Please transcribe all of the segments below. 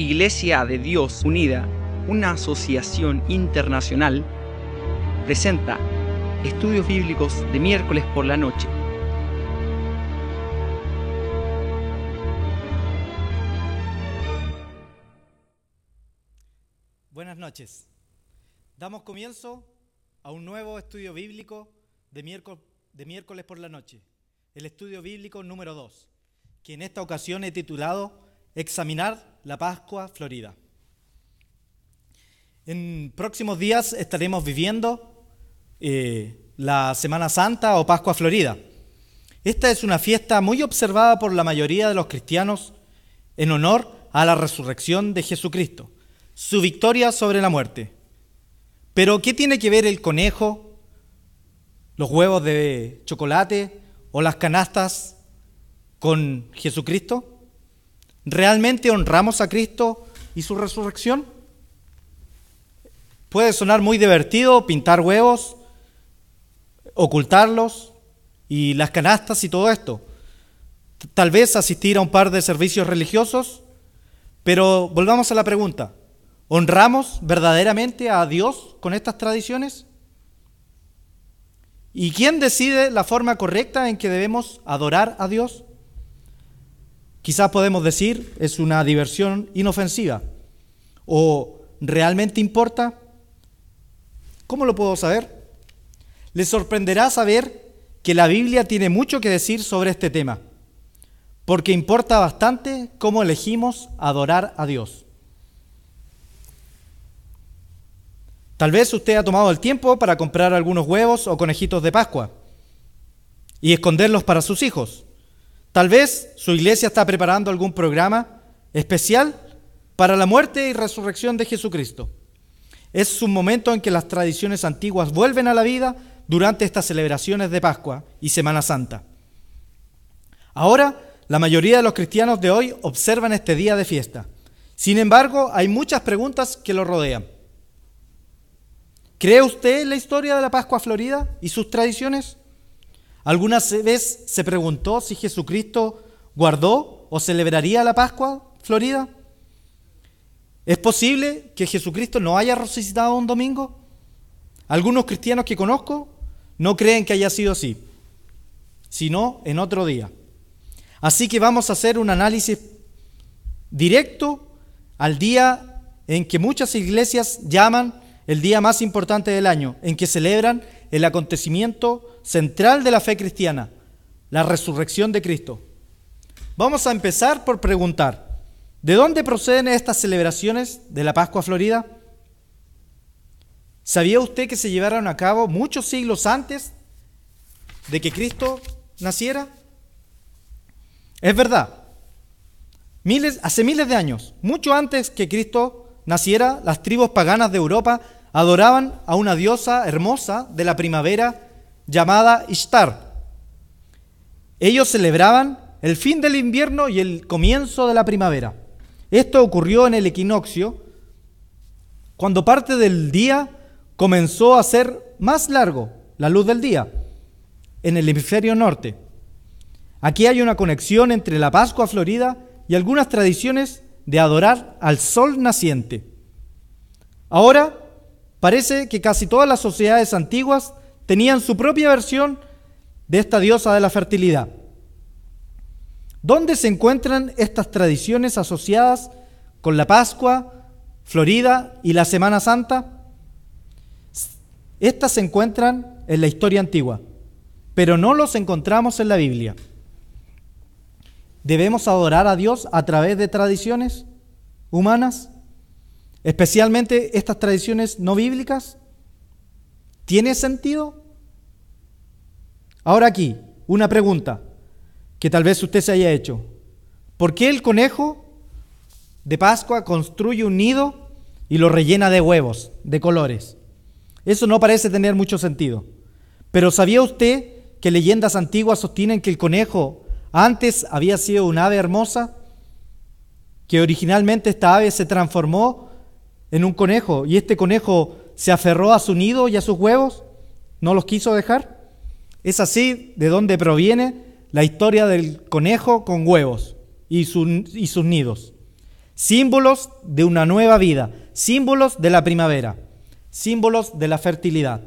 Iglesia de Dios Unida, una asociación internacional, presenta estudios bíblicos de miércoles por la noche. Buenas noches. Damos comienzo a un nuevo estudio bíblico de miércoles por la noche, el estudio bíblico número 2, que en esta ocasión he titulado Examinar la Pascua Florida. En próximos días estaremos viviendo la Semana Santa o Pascua Florida. Esta es una fiesta muy observada por la mayoría de los cristianos en honor a la resurrección de Jesucristo, su victoria sobre la muerte. Pero, ¿qué tiene que ver el conejo, los huevos de chocolate o las canastas con Jesucristo? ¿Realmente honramos a Cristo y su resurrección? Puede sonar muy divertido pintar huevos, ocultarlos y las canastas y todo esto. Tal vez asistir a un par de servicios religiosos, pero volvamos a la pregunta. ¿Honramos verdaderamente a Dios con estas tradiciones? ¿Y quién decide la forma correcta en que debemos adorar a Dios? Quizás podemos decir, es una diversión inofensiva. ¿O realmente importa? ¿Cómo lo puedo saber? Les sorprenderá saber que la Biblia tiene mucho que decir sobre este tema, porque importa bastante cómo elegimos adorar a Dios. Tal vez usted ha tomado el tiempo para comprar algunos huevos o conejitos de Pascua y esconderlos para sus hijos. Tal vez su iglesia está preparando algún programa especial para la muerte y resurrección de Jesucristo. Es un momento en que las tradiciones antiguas vuelven a la vida durante estas celebraciones de Pascua y Semana Santa. Ahora, la mayoría de los cristianos de hoy observan este día de fiesta. Sin embargo, hay muchas preguntas que lo rodean. ¿Cree usted en la historia de la Pascua Florida y sus tradiciones? ¿Alguna vez se preguntó si Jesucristo guardó o celebraría la Pascua Florida? ¿Es posible que Jesucristo no haya resucitado un domingo? Algunos cristianos que conozco no creen que haya sido así, sino en otro día. Así que vamos a hacer un análisis directo al día en que muchas iglesias llaman el día más importante del año, en que celebran el acontecimiento central de la fe cristiana, la resurrección de Cristo. Vamos a empezar por preguntar, ¿de dónde proceden estas celebraciones de la Pascua Florida? ¿Sabía usted que se llevaron a cabo muchos siglos antes de que Cristo naciera? Es verdad. Hace miles de años, mucho antes que Cristo naciera, las tribus paganas de Europa adoraban a una diosa hermosa de la primavera llamada Ishtar. Ellos celebraban el fin del invierno y el comienzo de la primavera. Esto ocurrió en el equinoccio, cuando parte del día comenzó a ser más largo, la luz del día, en el hemisferio norte. Aquí hay una conexión entre la Pascua Florida y algunas tradiciones de adorar al sol naciente. Ahora, parece que casi todas las sociedades antiguas tenían su propia versión de esta diosa de la fertilidad. ¿Dónde se encuentran estas tradiciones asociadas con la Pascua Florida y la Semana Santa? Estas se encuentran en la historia antigua, pero no los encontramos en la Biblia. ¿Debemos adorar a Dios a través de tradiciones humanas? Especialmente estas tradiciones no bíblicas. ¿Tiene sentido? Ahora aquí, una pregunta que tal vez usted se haya hecho. ¿Por qué el conejo de Pascua construye un nido y lo rellena de huevos, de colores? Eso no parece tener mucho sentido. Pero ¿sabía usted que leyendas antiguas sostienen que el conejo antes había sido un ave hermosa? Que originalmente esta ave se transformó en un conejo y este conejo se aferró a su nido y a sus huevos, no los quiso dejar. Es así de donde proviene la historia del conejo con huevos y sus nidos. símbolos de una nueva vida, símbolos de la primavera, símbolos de la fertilidad.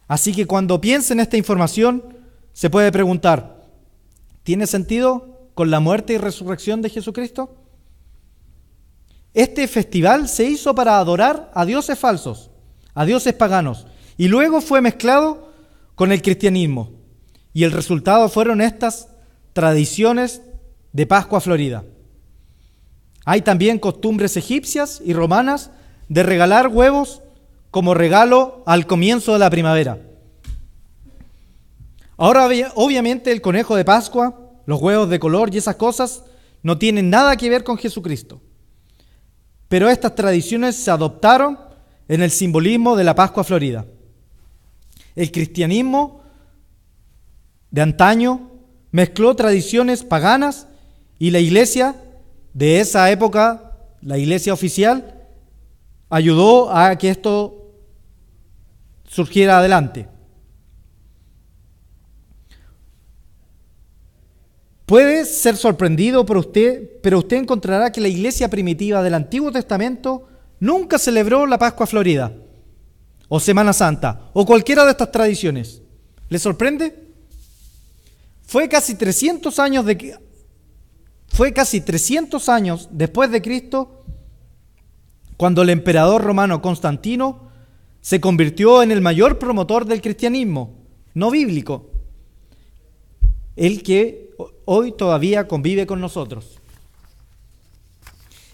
Así que cuando piense en esta información, se puede preguntar, ¿tiene sentido con la muerte y resurrección de Jesucristo? Este festival se hizo para adorar a dioses falsos, a dioses paganos, y luego fue mezclado con el cristianismo. Y el resultado fueron estas tradiciones de Pascua florida. Hay también costumbres egipcias y romanas de regalar huevos como regalo al comienzo de la primavera. Ahora, obviamente, el conejo de Pascua, los huevos de color y esas cosas no tienen nada que ver con Jesucristo. Pero estas tradiciones se adoptaron en el simbolismo de la Pascua florida. El cristianismo de antaño mezcló tradiciones paganas y la iglesia de esa época, la iglesia oficial, ayudó a que esto surgiera adelante. Puede ser sorprendido por usted, pero usted encontrará que la iglesia primitiva del Antiguo Testamento nunca celebró la Pascua florida, o Semana Santa, o cualquiera de estas tradiciones. ¿Le sorprende? Fue casi 300 años después de Cristo cuando el emperador romano Constantino se convirtió en el mayor promotor del cristianismo no bíblico, el que hoy todavía convive con nosotros.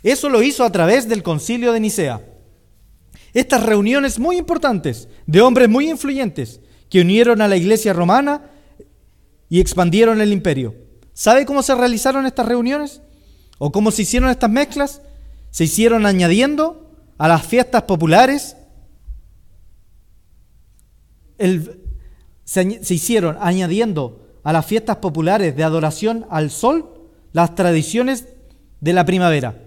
Eso lo hizo a través del Concilio de Nicea. Estas reuniones muy importantes de hombres muy influyentes que unieron a la iglesia romana y expandieron el imperio. ¿Sabe cómo se realizaron estas reuniones? ¿O cómo se hicieron estas mezclas? Se hicieron añadiendo a las fiestas populares, se hicieron añadiendo a las fiestas populares de adoración al sol las tradiciones de la primavera,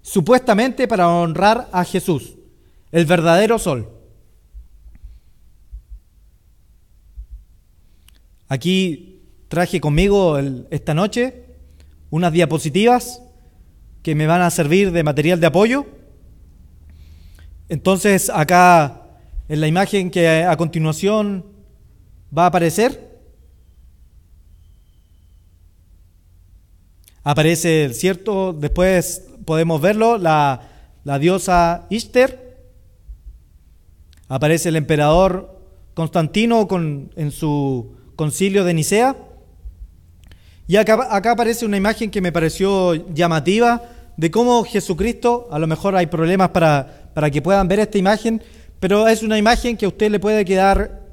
supuestamente para honrar a Jesús, el verdadero sol. Aquí traje conmigo esta noche unas diapositivas que me van a servir de material de apoyo. Entonces, acá en la imagen que a continuación va a aparecer, aparece, ¿cierto? Después podemos verlo, la diosa Ishtar. Aparece el emperador Constantino en su concilio de Nicea. Y acá aparece una imagen que me pareció llamativa de cómo Jesucristo, a lo mejor hay problemas para que puedan ver esta imagen, pero es una imagen que a usted le puede quedar,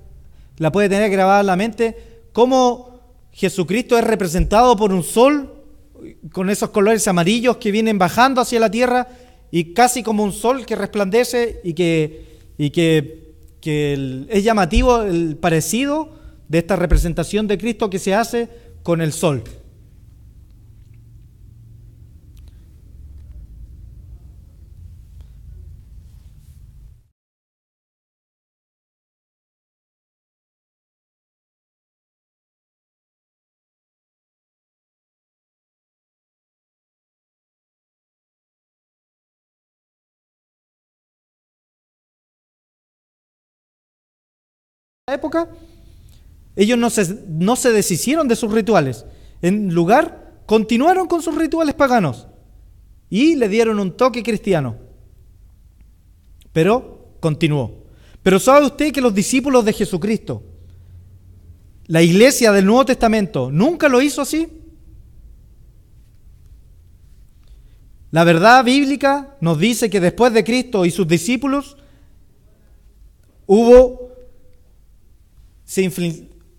la puede tener grabada en la mente, cómo Jesucristo es representado por un sol con esos colores amarillos que vienen bajando hacia la tierra y casi como un sol que resplandece y que es llamativo el parecido de esta representación de Cristo que se hace con el sol. Época, ellos no se deshicieron de sus rituales. En lugar, continuaron con sus rituales paganos y le dieron un toque cristiano. Pero continuó. Pero ¿sabe usted que los discípulos de Jesucristo, la iglesia del Nuevo Testamento, nunca lo hizo así? La verdad bíblica nos dice que después de Cristo y sus discípulos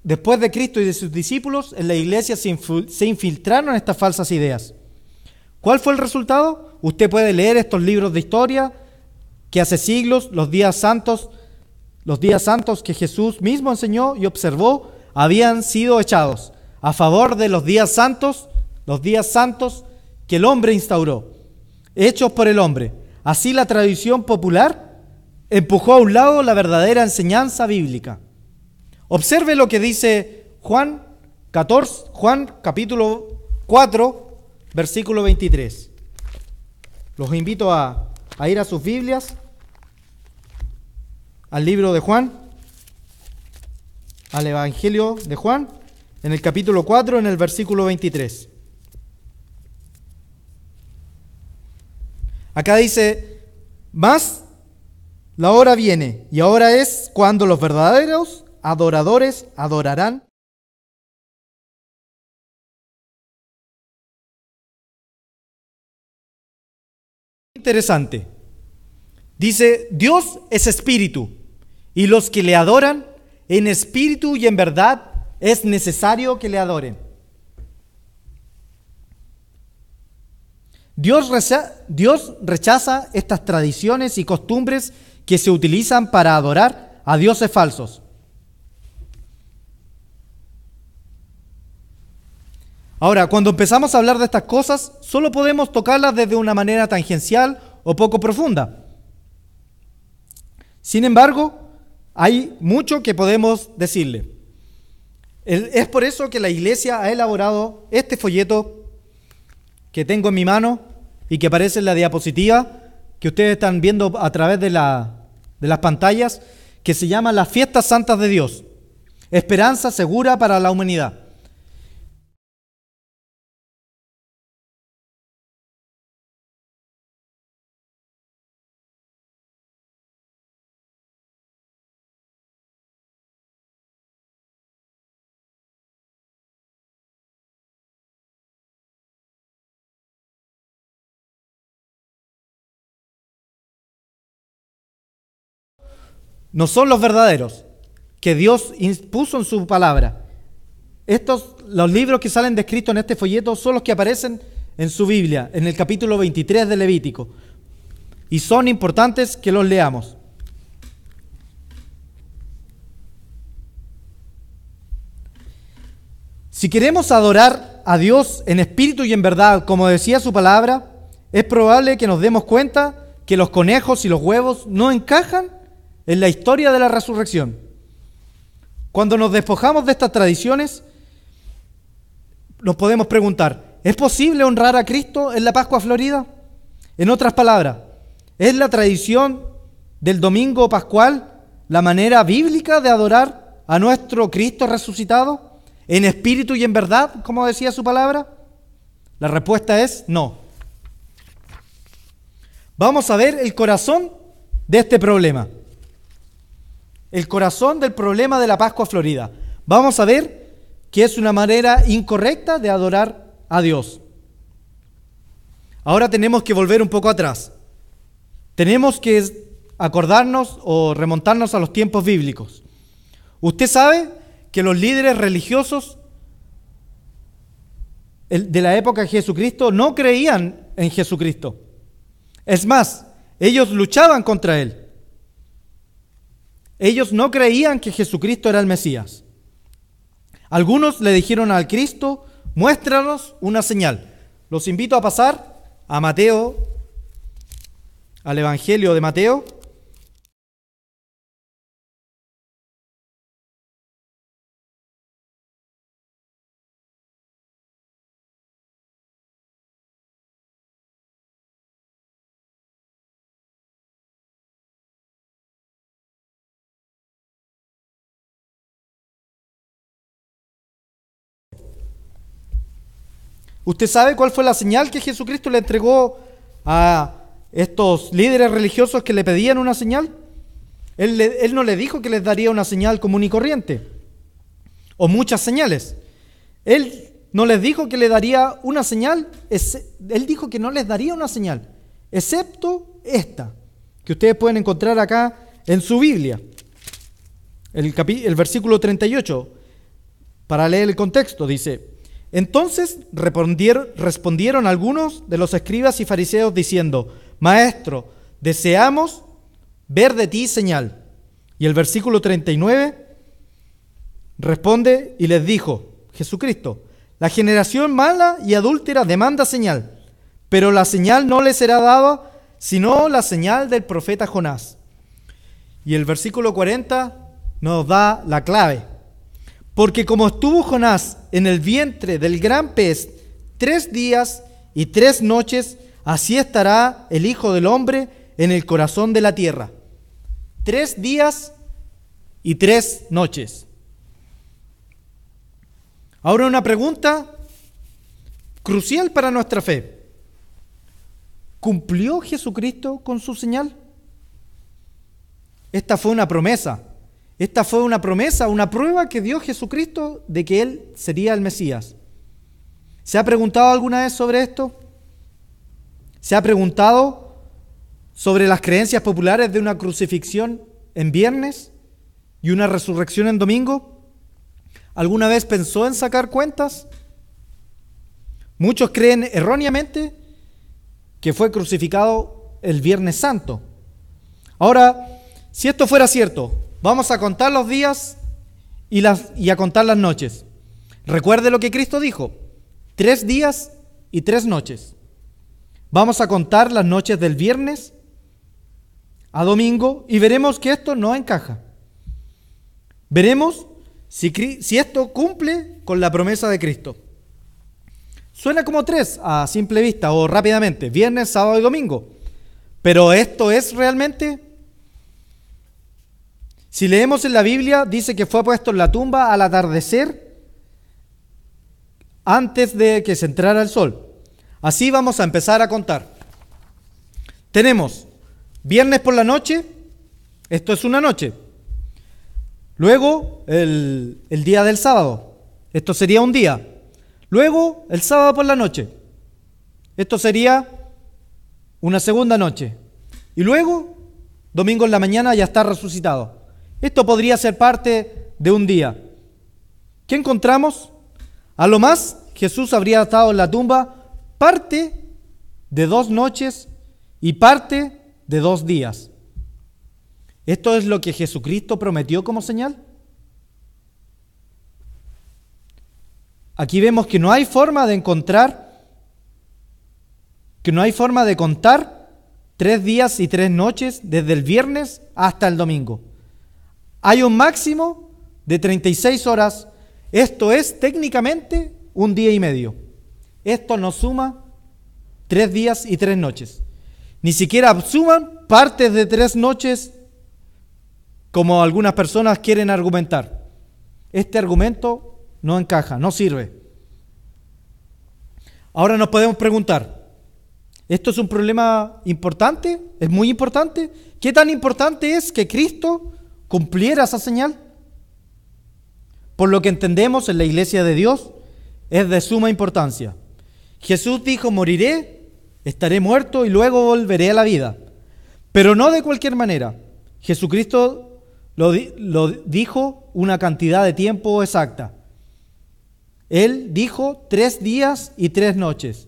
después de Cristo y de sus discípulos, en la iglesia se infiltraron estas falsas ideas. ¿Cuál fue el resultado? Usted puede leer estos libros de historia que hace siglos los días santos que Jesús mismo enseñó y observó habían sido echados a favor de los días santos que el hombre instauró, hechos por el hombre. Así la tradición popular empujó a un lado la verdadera enseñanza bíblica. Observe lo que dice Juan capítulo 4, versículo 23. Los invito a ir a sus Biblias, al libro de Juan, al Evangelio de Juan, en el capítulo 4, en el versículo 23. Acá dice: mas la hora viene, y ahora es cuando los verdaderos adoradores adorarán. Interesante. Dice: Dios es espíritu, y los que le adoran en espíritu y en verdad es necesario que le adoren. Dios rechaza estas tradiciones y costumbres que se utilizan para adorar a dioses falsos. Ahora, cuando empezamos a hablar de estas cosas, solo podemos tocarlas desde una manera tangencial o poco profunda. Sin embargo, hay mucho que podemos decirle. Es por eso que la iglesia ha elaborado este folleto que tengo en mi mano y que aparece en la diapositiva que ustedes están viendo a través de las pantallas, que se llama Las Fiestas Santas de Dios, esperanza segura para la humanidad. No son los verdaderos que Dios impuso en su palabra. Los libros que salen descritos en este folleto son los que aparecen en su Biblia, en el capítulo 23 de Levítico. Y son importantes que los leamos. Si queremos adorar a Dios en espíritu y en verdad, como decía su palabra, es probable que nos demos cuenta que los conejos y los huevos no encajan en la historia de la resurrección. Cuando nos despojamos de estas tradiciones, nos podemos preguntar: ¿es posible honrar a Cristo en la Pascua Florida? En otras palabras, ¿es la tradición del domingo pascual la manera bíblica de adorar a nuestro Cristo resucitado en espíritu y en verdad, como decía su palabra? La respuesta es no. Vamos a ver el corazón de este problema. El corazón del problema de la Pascua Florida. Vamos a ver que es una manera incorrecta de adorar a Dios. Ahora tenemos que volver un poco atrás. Tenemos que acordarnos o remontarnos a los tiempos bíblicos. Usted sabe que los líderes religiosos de la época de Jesucristo no creían en Jesucristo. Es más, ellos luchaban contra Él. Ellos no creían que Jesucristo era el Mesías. Algunos le dijeron al Cristo: muéstranos una señal. Los invito a pasar a Mateo, al Evangelio de Mateo. ¿Usted sabe cuál fue la señal que Jesucristo le entregó a estos líderes religiosos que le pedían una señal? Él no le dijo que les daría una señal común y corriente, o muchas señales. Él no les dijo que le daría una señal, Él dijo que no les daría una señal, excepto esta, que ustedes pueden encontrar acá en su Biblia. El versículo 38, para leer el contexto, dice: entonces respondieron algunos de los escribas y fariseos diciendo: Maestro, deseamos ver de ti señal. Y el versículo 39 responde y les dijo Jesucristo: la generación mala y adúltera demanda señal, pero la señal no le será dada sino la señal del profeta Jonás. Y el versículo 40 nos da la clave. Porque como estuvo Jonás en el vientre del gran pez 3 días y 3 noches, así estará el Hijo del Hombre en el corazón de la tierra. 3 días y 3 noches. Ahora una pregunta crucial para nuestra fe. ¿Cumplió Jesucristo con su señal? Esta fue una promesa. Esta fue una promesa, una prueba que dio Jesucristo de que Él sería el Mesías. ¿Se ha preguntado alguna vez sobre esto? ¿Se ha preguntado sobre las creencias populares de una crucifixión en viernes y una resurrección en domingo? ¿Alguna vez pensó en sacar cuentas? Muchos creen erróneamente que fue crucificado el Viernes Santo. Ahora, si esto fuera cierto, vamos a contar los días y a contar las noches. Recuerde lo que Cristo dijo: 3 días y 3 noches. Vamos a contar las noches del viernes a domingo y veremos que esto no encaja. Veremos si esto cumple con la promesa de Cristo. Suena como 3 a simple vista o rápidamente: viernes, sábado y domingo. Pero esto es realmente... Si leemos en la Biblia, dice que fue puesto en la tumba al atardecer, antes de que se entrara el sol. Así vamos a empezar a contar. Tenemos viernes por la noche, esto es una noche. Luego el día del sábado, esto sería un día. Luego el sábado por la noche, esto sería una segunda noche. Y luego, domingo en la mañana, ya está resucitado. Esto podría ser parte de un día. ¿Qué encontramos? A lo más, Jesús habría estado en la tumba parte de 2 noches y parte de 2 días. ¿Esto es lo que Jesucristo prometió como señal? Aquí vemos que no hay forma de contar 3 días y 3 noches desde el viernes hasta el domingo. Hay un máximo de 36 horas. Esto es técnicamente un día y medio. Esto no suma 3 días y 3 noches. Ni siquiera suman partes de 3 noches, como algunas personas quieren argumentar. Este argumento no encaja, no sirve. Ahora nos podemos preguntar, ¿esto es un problema importante? ¿Es muy importante? ¿Qué tan importante es que Cristo cumpliera esa señal? Por lo que entendemos en la Iglesia de Dios, es de suma importancia. Jesús dijo: moriré, estaré muerto y luego volveré a la vida. Pero no de cualquier manera. Jesucristo lo dijo una cantidad de tiempo exacta. Él dijo 3 días y 3 noches.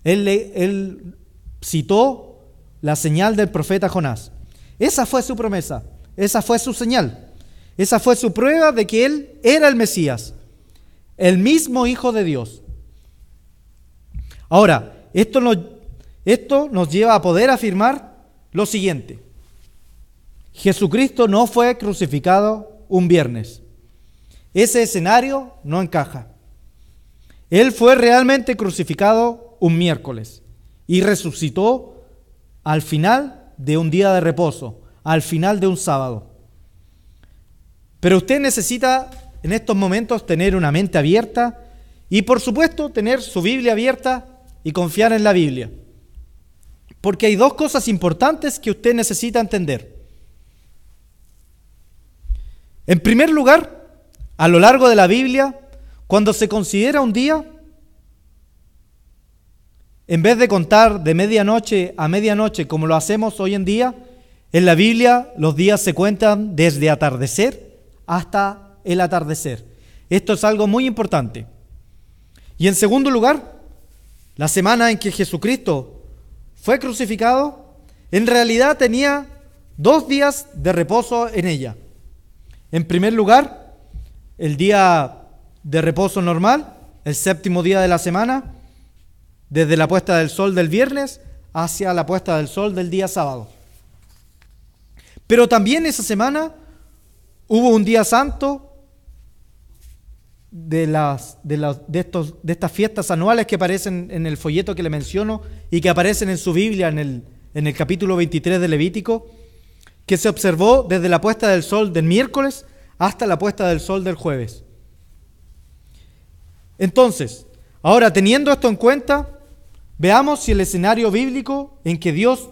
Él citó la señal del profeta Jonás. Esa fue su promesa. Esa fue su señal. Esa fue su prueba de que Él era el Mesías, el mismo Hijo de Dios. Ahora, esto nos lleva a poder afirmar lo siguiente: Jesucristo no fue crucificado un viernes. Ese escenario no encaja. Él fue realmente crucificado un miércoles y resucitó al final de un día de reposo, al final de un sábado. Pero usted necesita en estos momentos tener una mente abierta y, por supuesto, tener su Biblia abierta y confiar en la Biblia. Porque hay 2 cosas importantes que usted necesita entender. En primer lugar, a lo largo de la Biblia, cuando se considera un día, en vez de contar de medianoche a medianoche como lo hacemos hoy en día, en la Biblia los días se cuentan desde atardecer hasta el atardecer. Esto es algo muy importante. Y en segundo lugar, la semana en que Jesucristo fue crucificado, en realidad tenía 2 días de reposo en ella. En primer lugar, el día de reposo normal, el 7º día de la semana, desde la puesta del sol del viernes hacia la puesta del sol del día sábado. Pero también esa semana hubo un día santo de estas fiestas anuales que aparecen en el folleto que le menciono y que aparecen en su Biblia en el capítulo 23 de Levítico, que se observó desde la puesta del sol del miércoles hasta la puesta del sol del jueves. Entonces, ahora teniendo esto en cuenta, veamos si el escenario bíblico en que Dios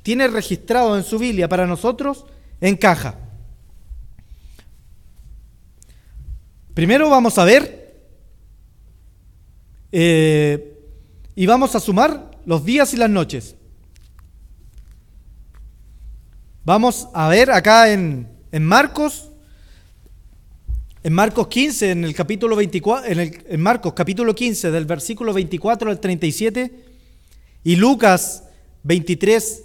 tiene registrado en su Biblia para nosotros encaja. Primero vamos a ver y vamos a sumar los días y las noches. Vamos a ver acá en Marcos 15, en el capítulo 24, en Marcos capítulo 15, del versículo 24 al 37, y Lucas 23,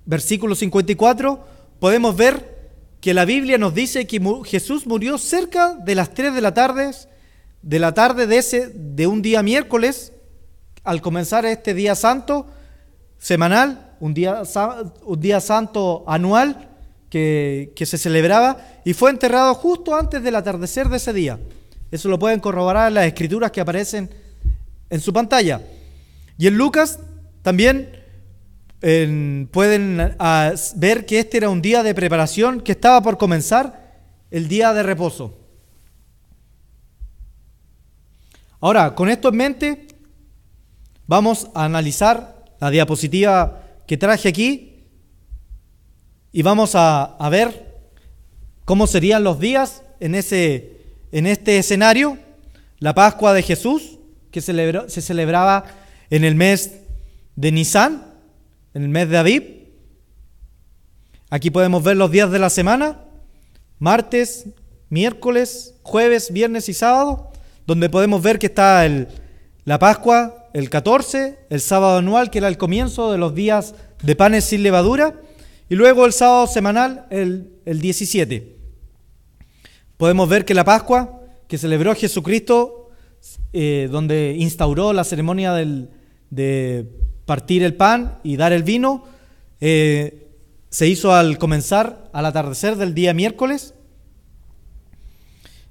versículo 54, podemos ver que la Biblia nos dice que Jesús murió cerca de las 3 de la tarde de un día miércoles, al comenzar este día santo semanal, un día santo anual que se celebraba, y fue enterrado justo antes del atardecer de ese día. Eso lo pueden corroborar las escrituras que aparecen en su pantalla. Y en Lucas también pueden ver que este era un día de preparación que estaba por comenzar, el día de reposo. Ahora, con esto en mente, vamos a analizar la diapositiva que traje aquí y vamos a ver cómo serían los días en este escenario. La Pascua de Jesús, que se celebraba en el mes de Nisan, en el mes de Abib. Aquí podemos ver los días de la semana: martes, miércoles, jueves, viernes y sábado, donde podemos ver que está la Pascua, el 14, el sábado anual, que era el comienzo de los días de panes sin levadura, y luego el sábado semanal, el 17. Podemos ver que la Pascua, que celebró Jesucristo, donde instauró la ceremonia de partir el pan y dar el vino, se hizo al comenzar, al atardecer del día miércoles.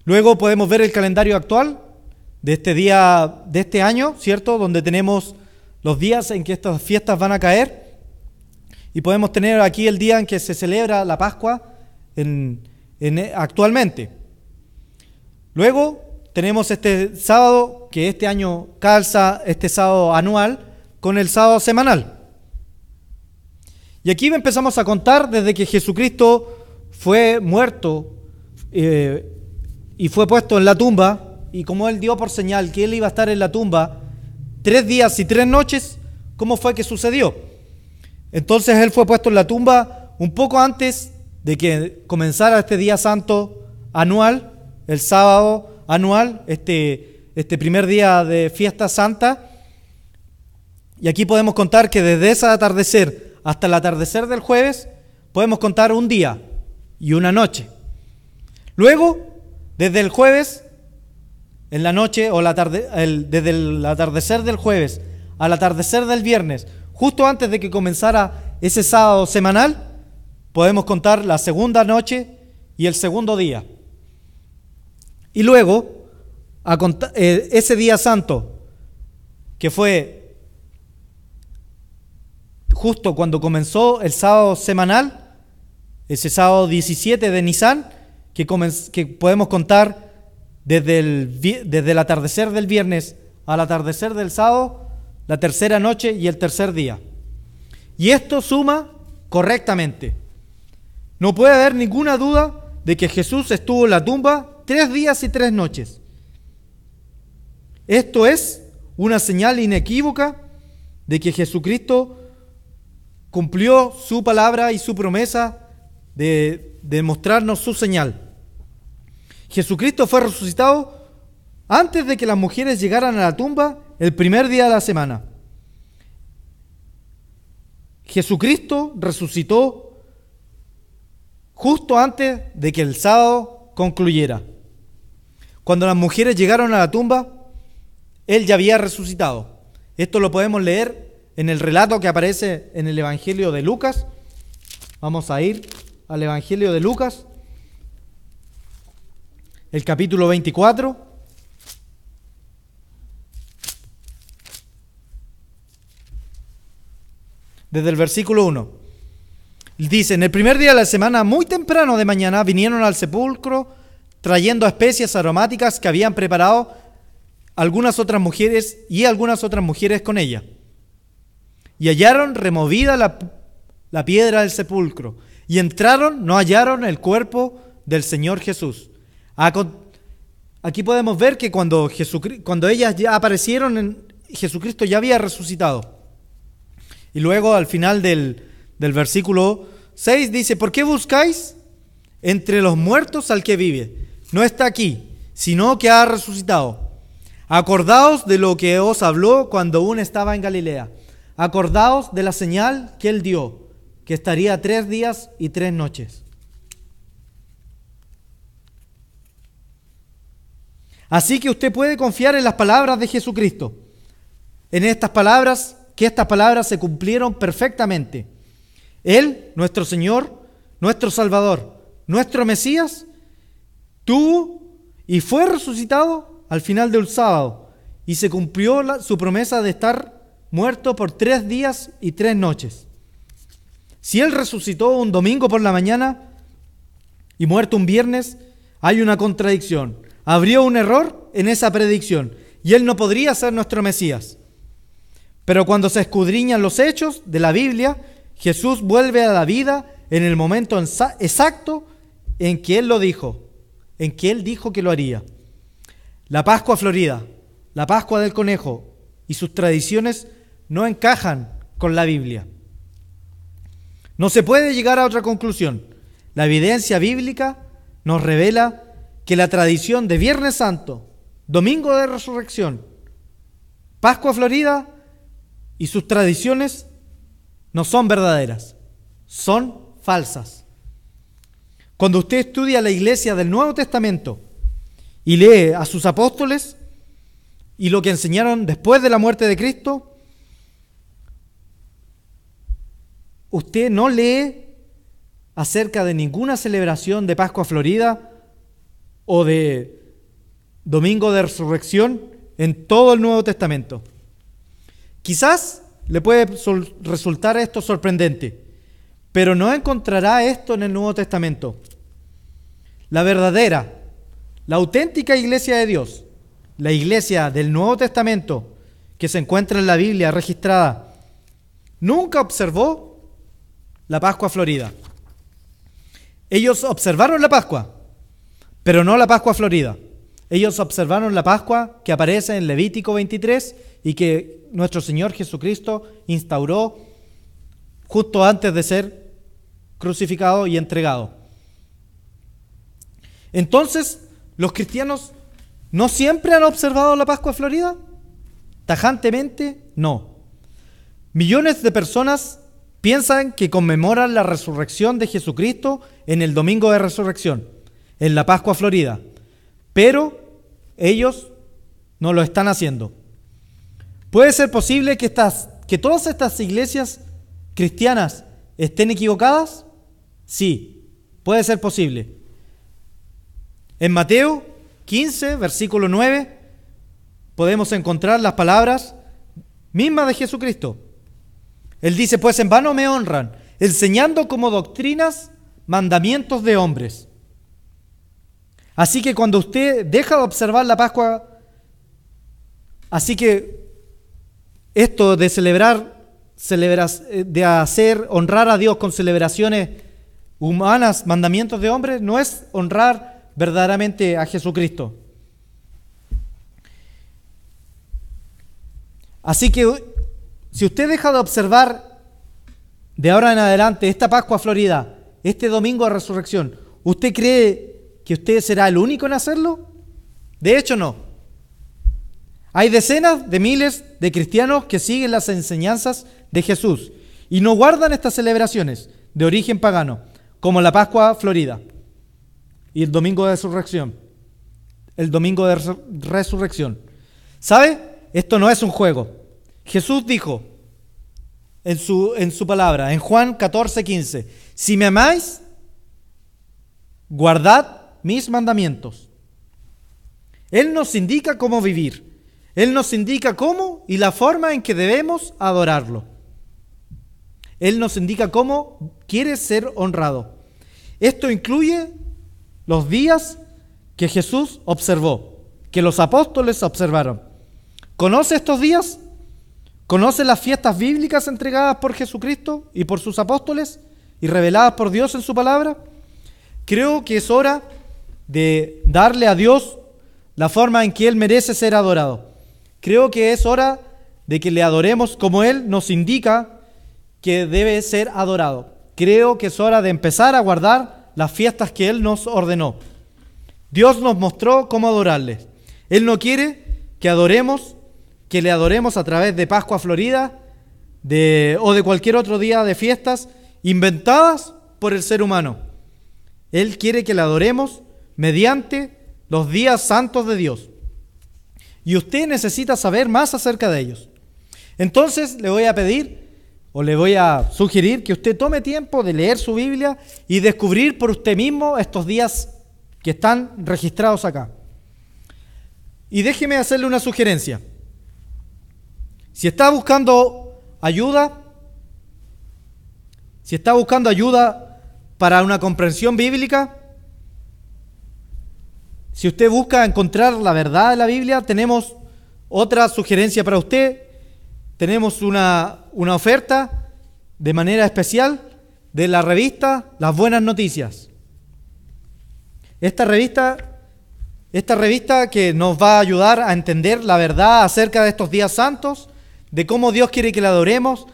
Luego podemos ver el calendario actual de este año, ¿cierto? Donde tenemos los días en que estas fiestas van a caer, y podemos tener aquí el día en que se celebra la Pascua actualmente. Luego tenemos este sábado, que este año calza este sábado anual con el sábado semanal. Y aquí empezamos a contar desde que Jesucristo fue muerto y fue puesto en la tumba, y como Él dio por señal que Él iba a estar en la tumba 3 días y 3 noches, ¿cómo fue que sucedió? Entonces Él fue puesto en la tumba un poco antes de que comenzara este día santo anual, el sábado anual, este primer día de fiesta santa. Y aquí podemos contar que desde ese atardecer hasta el atardecer del jueves, podemos contar un día y una noche. Luego, desde el jueves, en la noche, o desde el atardecer del jueves al atardecer del viernes, justo antes de que comenzara ese sábado semanal, podemos contar la segunda noche y el segundo día. Y luego, ese día santo, que fue justo cuando comenzó el sábado semanal, ese sábado 17 de Nisan, que podemos contar desde el atardecer del viernes al atardecer del sábado, la tercera noche y el tercer día. Y esto suma correctamente. No puede haber ninguna duda de que Jesús estuvo en la tumba 3 días y 3 noches. Esto es una señal inequívoca de que Jesucristo cumplió su palabra y su promesa de mostrarnos su señal. Jesucristo fue resucitado antes de que las mujeres llegaran a la tumba el primer día de la semana. Jesucristo resucitó justo antes de que el sábado concluyera. Cuando las mujeres llegaron a la tumba, Él ya había resucitado. Esto lo podemos leer en el relato que aparece en el Evangelio de Lucas. Vamos a ir al Evangelio de Lucas, el capítulo 24. Desde el versículo 1. Dice: en el primer día de la semana, muy temprano de mañana, vinieron al sepulcro trayendo especias aromáticas que habían preparado algunas otras mujeres con ella. Y hallaron removida la piedra del sepulcro. Y entraron, no hallaron el cuerpo del Señor Jesús. Aquí podemos ver que cuando ellas ya aparecieron, Jesucristo ya había resucitado. Y luego al final del versículo 6 dice: ¿por qué buscáis entre los muertos al que vive? No está aquí, sino que ha resucitado. Acordaos de lo que os habló cuando aún estaba en Galilea. Acordaos de la señal que él dio, que estaría 3 días y 3 noches. Así que usted puede confiar en las palabras de Jesucristo. En estas palabras, que estas palabras se cumplieron perfectamente. Él, nuestro Señor, nuestro Salvador, nuestro Mesías, tuvo y fue resucitado al final del sábado, y se cumplió su promesa de estar muerto por 3 días y 3 noches. Si Él resucitó un domingo por la mañana y muerto un viernes, hay una contradicción. Habría un error en esa predicción y Él no podría ser nuestro Mesías. Pero cuando se escudriñan los hechos de la Biblia, Jesús vuelve a la vida en el momento exacto en que Él lo dijo, en que Él dijo que lo haría. La Pascua Florida, la Pascua del Conejo y sus tradiciones no encajan con la Biblia. No se puede llegar a otra conclusión. La evidencia bíblica nos revela que la tradición de Viernes Santo, Domingo de Resurrección, Pascua Florida y sus tradiciones no son verdaderas, son falsas. Cuando usted estudia la iglesia del Nuevo Testamento y lee a sus apóstoles y lo que enseñaron después de la muerte de Cristo, usted no lee acerca de ninguna celebración de Pascua Florida o de Domingo de Resurrección en todo el Nuevo Testamento. Quizás le puede resultar esto sorprendente, pero no encontrará esto en el Nuevo Testamento. La verdadera, la auténtica iglesia de Dios, la iglesia del Nuevo Testamento que se encuentra en la Biblia registrada, nunca observó la Pascua Florida. Ellos observaron la Pascua, pero no la Pascua Florida. Ellos observaron la Pascua que aparece en Levítico 23 y que nuestro Señor Jesucristo instauró justo antes de ser crucificado y entregado. Entonces, ¿los cristianos no siempre han observado la Pascua Florida? Tajantemente, no. Millones de personas piensan que conmemoran la resurrección de Jesucristo en el Domingo de Resurrección, en la Pascua Florida, pero ellos no lo están haciendo. ¿Puede ser posible que todas estas iglesias cristianas estén equivocadas? Sí, puede ser posible. En Mateo 15, versículo 9, podemos encontrar las palabras mismas de Jesucristo. Él dice: pues en vano me honran, enseñando como doctrinas mandamientos de hombres. Así que cuando usted deja de observar la Pascua, así que esto de honrar a Dios con celebraciones humanas, mandamientos de hombres, no es honrar verdaderamente a Jesucristo. Así que si usted deja de observar de ahora en adelante esta Pascua Florida, este Domingo de Resurrección, ¿usted cree que usted será el único en hacerlo? De hecho, no. Hay decenas de miles de cristianos que siguen las enseñanzas de Jesús y no guardan estas celebraciones de origen pagano, como la Pascua Florida y el Domingo de Resurrección. El Domingo de Resurrección. ¿Sabe? Esto no es un juego. Jesús dijo en su palabra, en Juan 14:15, si me amáis, guardad mis mandamientos. Él nos indica cómo vivir. Él nos indica cómo y la forma en que debemos adorarlo. Él nos indica cómo quiere ser honrado. Esto incluye los días que Jesús observó, que los apóstoles observaron. ¿Conoce estos días? ¿Conoce las fiestas bíblicas entregadas por Jesucristo y por sus apóstoles y reveladas por Dios en su palabra? Creo que es hora de darle a Dios la forma en que Él merece ser adorado. Creo que es hora de que le adoremos como Él nos indica que debe ser adorado. Creo que es hora de empezar a guardar las fiestas que Él nos ordenó. Dios nos mostró cómo adorarle. Él no quiere que le adoremos a través de Pascua Florida o de cualquier otro día de fiestas inventadas por el ser humano. Él quiere que le adoremos mediante los días santos de Dios. Y usted necesita saber más acerca de ellos. Entonces le voy a pedir o le voy a sugerir que usted tome tiempo de leer su Biblia y descubrir por usted mismo estos días que están registrados acá. Y déjeme hacerle una sugerencia. Si está buscando ayuda para una comprensión bíblica, si usted busca encontrar la verdad de la Biblia, tenemos otra sugerencia para usted. Tenemos una oferta de manera especial de la revista Las Buenas Noticias. Esta revista que nos va a ayudar a entender la verdad acerca de estos días santos, de cómo Dios quiere que la adoremos.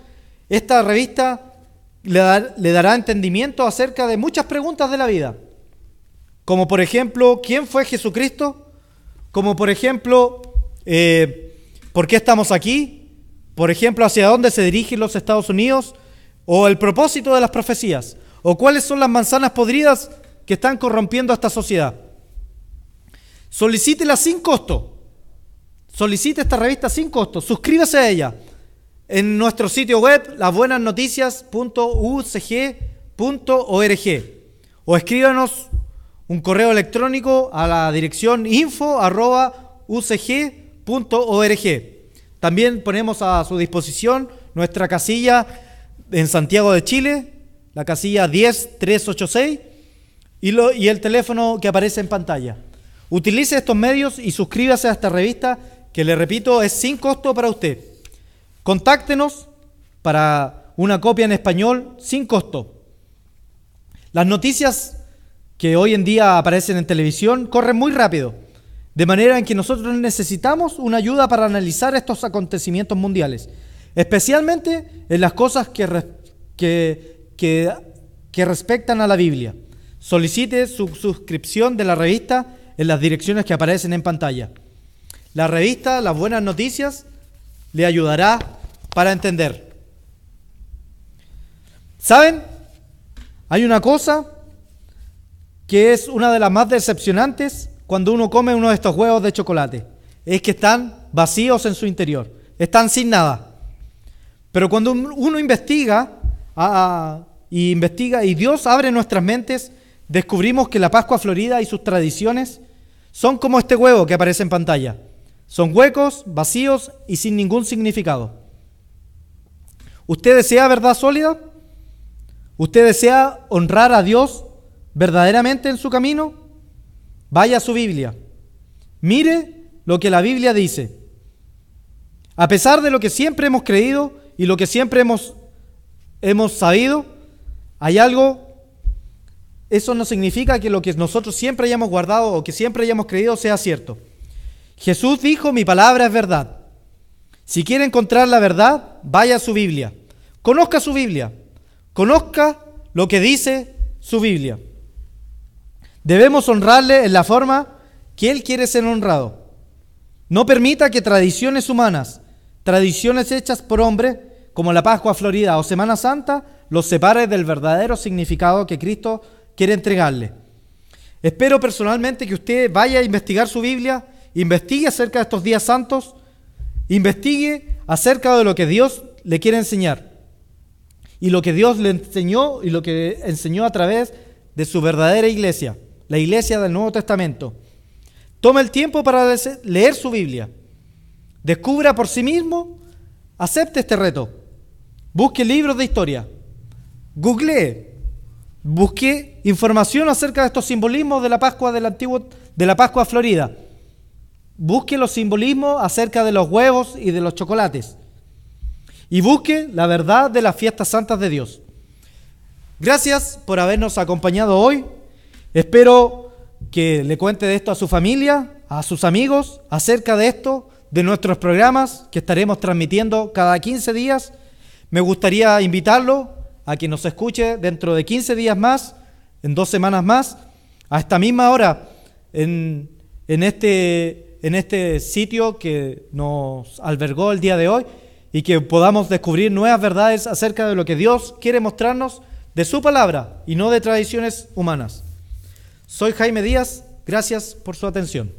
Esta revista le dará entendimiento acerca de muchas preguntas de la vida. Como por ejemplo, ¿quién fue Jesucristo? Como por ejemplo, ¿por qué estamos aquí? Por ejemplo, ¿hacia dónde se dirigen los Estados Unidos? O el propósito de las profecías. O cuáles son las manzanas podridas que están corrompiendo a esta sociedad. Solicítela sin costo. Solicite esta revista sin costo. Suscríbase a ella en nuestro sitio web, lasbuenasnoticias.ucg.org, o escríbanos un correo electrónico a la dirección info@ucg.org. También ponemos a su disposición nuestra casilla en Santiago de Chile, la casilla 10386, y el teléfono que aparece en pantalla. Utilice estos medios y suscríbase a esta revista que, le repito, es sin costo para usted. Contáctenos para una copia en español sin costo. Las noticias que hoy en día aparecen en televisión corren muy rápido, de manera en que nosotros necesitamos una ayuda para analizar estos acontecimientos mundiales, especialmente en las cosas que respectan a la Biblia. Solicite su suscripción de la revista en las direcciones que aparecen en pantalla. La revista Las Buenas Noticias le ayudará para entender. ¿Saben? Hay una cosa que es una de las más decepcionantes cuando uno come uno de estos huevos de chocolate. Es que están vacíos en su interior, están sin nada. Pero cuando uno investiga y Dios abre nuestras mentes, descubrimos que la Pascua Florida y sus tradiciones son como este huevo que aparece en pantalla. Son huecos, vacíos y sin ningún significado. ¿Usted desea verdad sólida? ¿Usted desea honrar a Dios verdaderamente en su camino? Vaya a su Biblia. Mire lo que la Biblia dice. A pesar de lo que siempre hemos creído y lo que siempre hemos sabido, hay algo. Eso no significa que lo que nosotros siempre hayamos guardado o que siempre hayamos creído sea cierto. Jesús dijo: mi palabra es verdad. Si quiere encontrar la verdad, vaya a su Biblia. Conozca su Biblia. Conozca lo que dice su Biblia. Debemos honrarle en la forma que Él quiere ser honrado. No permita que tradiciones humanas, tradiciones hechas por hombres, como la Pascua Florida o Semana Santa, los separe del verdadero significado que Cristo quiere entregarle. Espero personalmente que usted vaya a investigar su Biblia, investigue acerca de estos días santos, investigue acerca de lo que Dios le quiere enseñar y lo que Dios le enseñó y lo que enseñó a través de su verdadera iglesia, la iglesia del Nuevo Testamento. Tome el tiempo para leer su Biblia. Descubra por sí mismo, acepte este reto. Busque libros de historia. Googlee. Busque información acerca de estos simbolismos de la Pascua de la Pascua Florida. Busque los simbolismos acerca de los huevos y de los chocolates. Y busque la verdad de las fiestas santas de Dios. Gracias por habernos acompañado hoy. Espero que le cuente de esto a su familia, a sus amigos, acerca de esto, de nuestros programas que estaremos transmitiendo cada 15 días. Me gustaría invitarlo a que nos escuche dentro de 15 días más, en 2 semanas más, a esta misma hora, en este sitio que nos albergó el día de hoy, y que podamos descubrir nuevas verdades acerca de lo que Dios quiere mostrarnos de su palabra y no de tradiciones humanas. Soy Jaime Díaz, gracias por su atención.